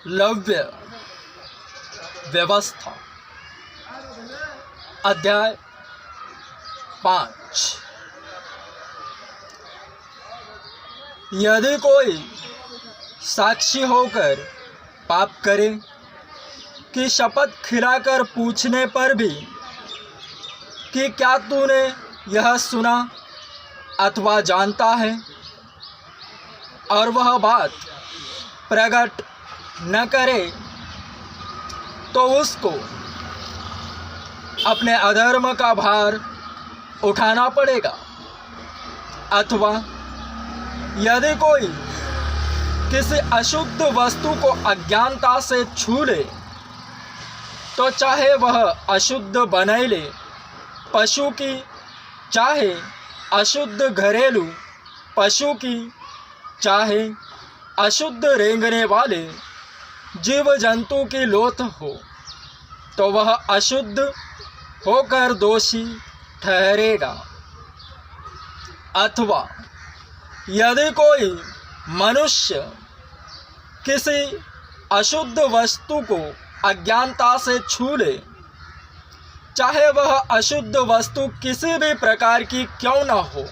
लव्य व्यवस्था अध्याय 5। यदि कोई साक्षी होकर पाप करे कि शपथ खिलाकर पूछने पर भी कि क्या तूने यह सुना अथवा जानता है, और वह बात प्रकट न करे, तो उसको अपने अधर्म का भार उठाना पड़ेगा। अथवा यदि कोई किसी अशुद्ध वस्तु को अज्ञानता से छू ले, तो चाहे वह अशुद्ध बनैले पशु की, चाहे अशुद्ध घरेलू पशु की, चाहे अशुद्ध रेंगने वाले जीव जंतु की लोथ हो, तो वह अशुद्ध होकर दोषी ठहरेगा। अथवा यदि कोई मनुष्य किसी अशुद्ध वस्तु को अज्ञानता से छू ले, चाहे वह अशुद्ध वस्तु किसी भी प्रकार की क्यों न हो,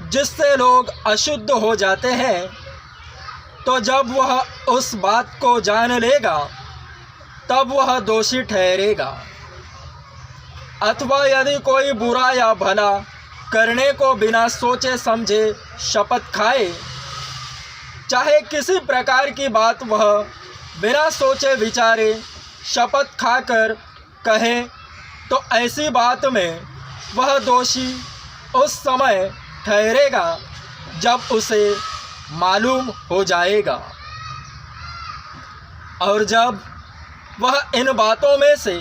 जिससे लोग अशुद्ध हो जाते हैं, तो जब वह उस बात को जान लेगा तब वह दोषी ठहरेगा। अथवा यदि कोई बुरा या भला करने को बिना सोचे समझे शपथ खाए, चाहे किसी प्रकार की बात वह बिना सोचे विचारे शपथ खाकर कहे, तो ऐसी बात में वह दोषी उस समय ठहरेगा जब उसे मालूम हो जाएगा। और जब वह इन बातों में से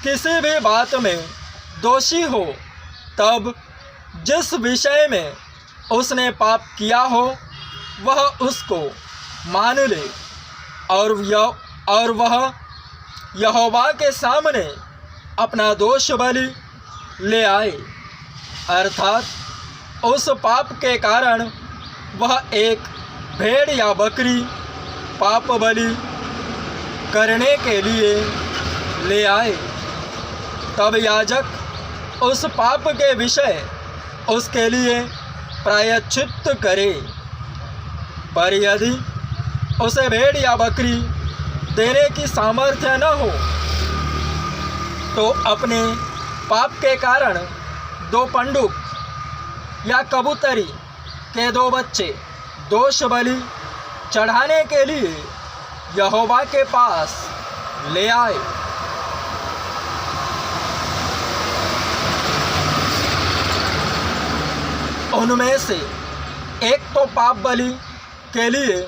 किसी भी बात में दोषी हो, तब जिस विषय में उसने पाप किया हो वह उसको मान ले, और वह यहोवा के सामने अपना दोष बलि ले आए। अर्थात उस पाप के कारण वह एक भेड़ या बकरी पाप बलि करने के लिए ले आए। तब याजक उस पाप के विषय उसके लिए प्रायश्चित करे। पर यदि उसे भेड़ या बकरी देने की सामर्थ्य न हो, तो अपने पाप के कारण 2 पंडुक या कबूतरी के 2 बच्चे दोष बलि चढ़ाने के लिए यहोवा के पास ले आए। उनमें से एक तो पाप बलि के लिए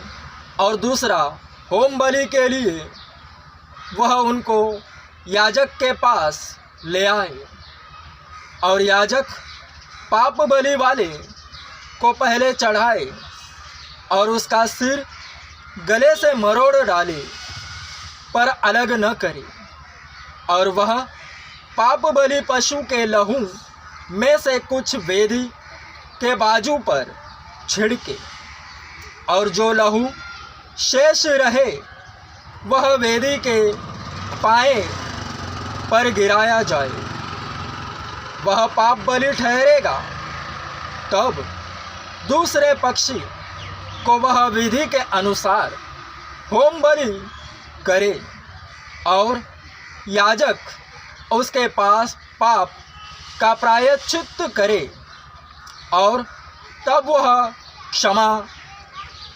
और दूसरा होम बलि के लिए वह उनको याजक के पास ले आए। और याजक पाप बलि वाले को पहले चढ़ाए और उसका सिर गले से मरोड़ डाले, पर अलग न करे, और वह पाप बलि पशु के लहू में से कुछ वेदी के बाजू पर छिड़के, और जो लहू शेष रहे वह वेदी के पाए पर गिराया जाए, वह पाप बलि ठहरेगा। तब दूसरे पक्षी को वह विधि के अनुसार होम बलि करे, और याजक उसके पास पाप का प्रायश्चित करे, और तब वह क्षमा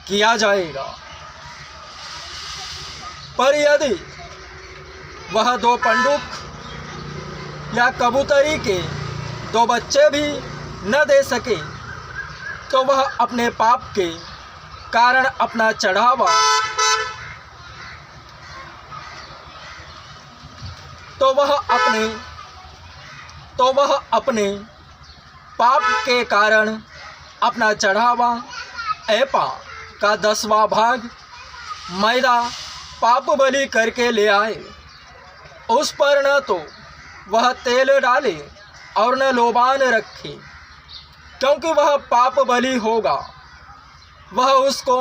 किया जाएगा। पर यदि वह 2 पंडुक या कबूतरी के 2 बच्चे भी न दे सके, तो वह अपने पाप के कारण अपना चढ़ावा पाप के कारण अपना चढ़ावा एपा का 10वां भाग मैदा पाप बलि करके ले आए। उस पर न तो वह तेल डाले और न लोबान रखे, क्योंकि वह पाप बलि होगा। वह उसको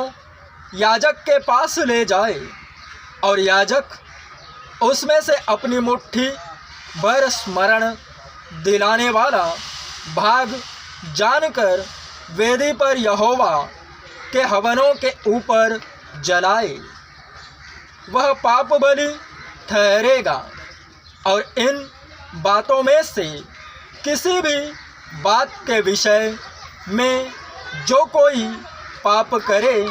याजक के पास ले जाए और याजक उसमें से अपनी मुट्ठी भर स्मरण दिलाने वाला भाग जानकर वेदी पर यहोवा के हवनों के ऊपर जलाए, वह पाप बलि ठहरेगा। और इन बातों में से किसी भी बात के विषय में जो कोई पाप करे,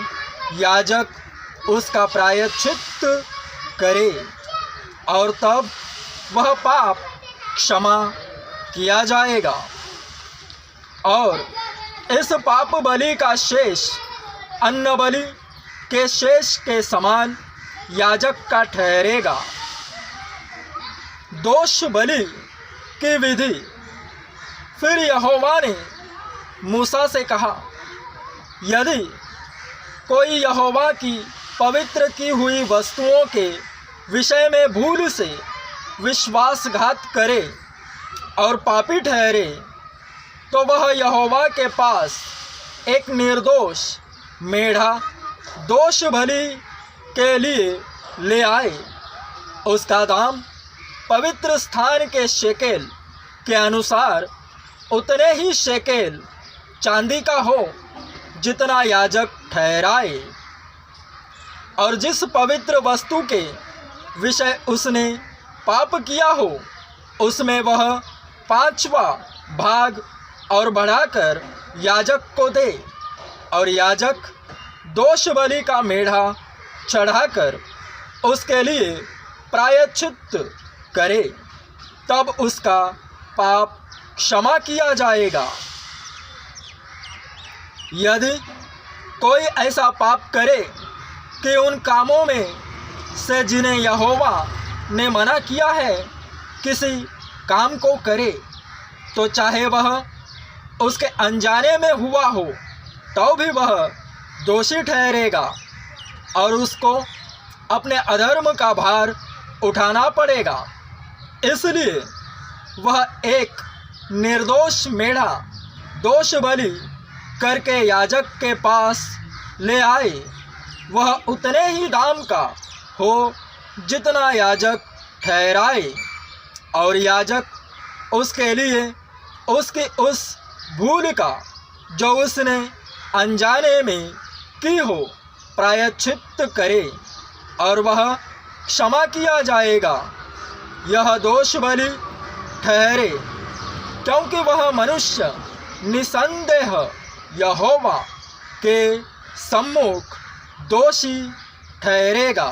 याजक उसका प्रायश्चित करे और तब वह पाप क्षमा किया जाएगा। और इस पाप बलि का शेष अन्न बलि के शेष के समान याजक का ठहरेगा। दोष बलि की विधि। फिर यहोवा ने मूसा से कहा, यदि कोई यहोवा की पवित्र की हुई वस्तुओं के विषय में भूल से विश्वासघात करे और पापी ठहरे, तो वह यहोवा के पास एक निर्दोष मेढ़ा दोष बलि के लिए ले आए। उसका दाम पवित्र स्थान के शेकेल के अनुसार उतने ही शेकेल चांदी का हो जितना याजक ठहराए। और जिस पवित्र वस्तु के विषय उसने पाप किया हो, उसमें वह 5वां भाग और बढ़ाकर याजक को दे। और याजक दोष बलि का मेढ़ा चढ़ाकर उसके लिए प्रायश्चित करे, तब उसका पाप क्षमा किया जाएगा। यदि कोई ऐसा पाप करे कि उन कामों में से जिन्हें यहोवा ने मना किया है किसी काम को करे, तो चाहे वह उसके अनजाने में हुआ हो तो भी वह दोषी ठहरेगा और उसको अपने अधर्म का भार उठाना पड़ेगा। इसलिए वह एक निर्दोष मेढ़ा दोष बलि करके याजक के पास ले आए। वह उतने ही दाम का हो जितना याजक ठहराए। और याजक उसके लिए उसकी उस भूल का जो उसने अनजाने में की हो प्रायश्चित करे और वह क्षमा किया जाएगा। यह दोष बलि ठहरे, क्योंकि वह मनुष्य निसंदेह यहोवा के सम्मुख दोषी ठहरेगा।